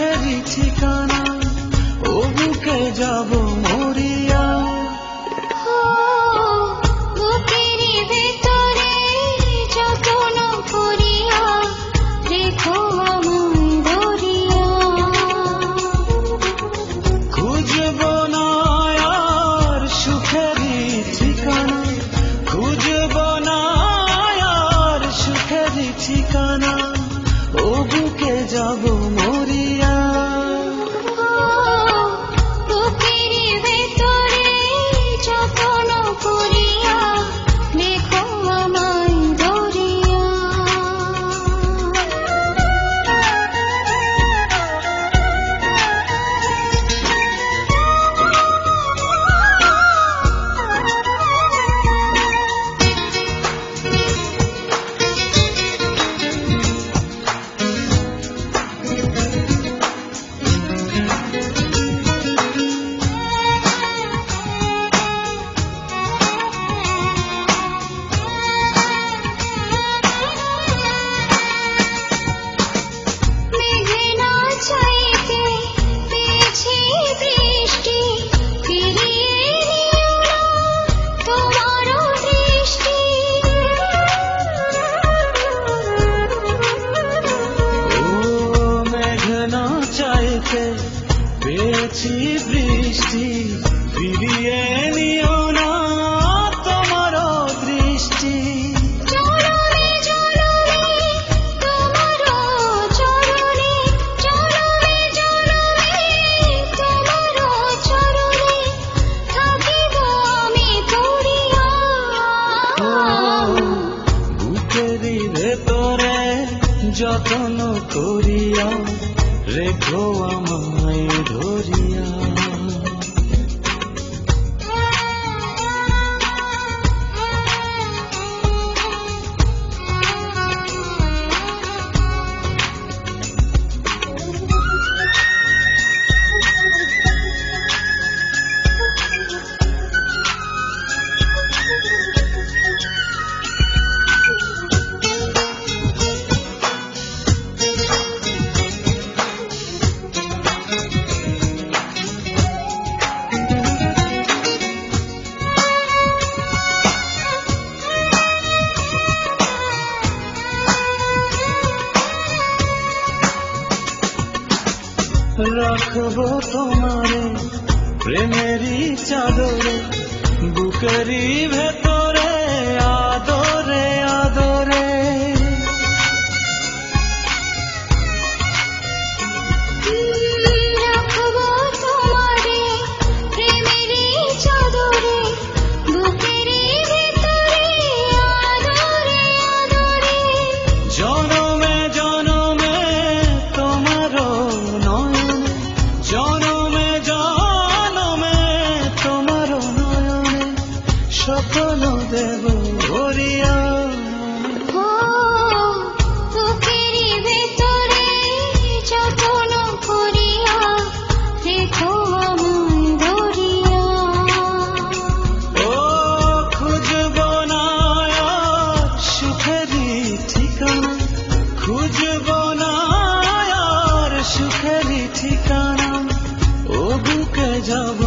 সুখেরই ঠিকানা, ও বুকে যাব মরিয়া। বুকেরই ভেতরে যত্ন করিয়া রেখো আমায় ধরিয়া। খুঁজব না আর সুখেরই ঠিকানা, খুঁজব না আর সুখেরই ঠিকানা, ও বুকে যাব মরিয়া। বুকেরই ভেতরে যত্ন করিয়া রেখো আমায় ধরিয়া। পেয়েছি বৃষ্টি, ফিরিয়ে নিও না তোমার দৃষ্টি। চরণে চরণে তোমার চরণে, চরণে চরণে তোমার চরণে থাকিব আমি পড়িয়া। বুকেরই ভেতরে যত্ন করিয়া রেখো আমায় ধরিয়া। রাখবো তোমারে প্রেমেরই চাদরে, বুকেরই ভেতরে আদরে আদরে। রাখবো তোমারে প্রেমেরই চাদরে, বুকেরই ভেতরে আদরে আদরে। জনমে জনমে তোমার নয়নে, জনমে জনমে তোমার নয়নে স্বপ্ন দেব ভরিয়া। বুকেরই ভেতরে যত্ন করিয়া রেখো আমায় ধরিয়া। ও খুঁজব না আর সুখেরই ঠিকানা, খুঁজব না আর সুখেরই ঠিকানা, ও বুকে যাব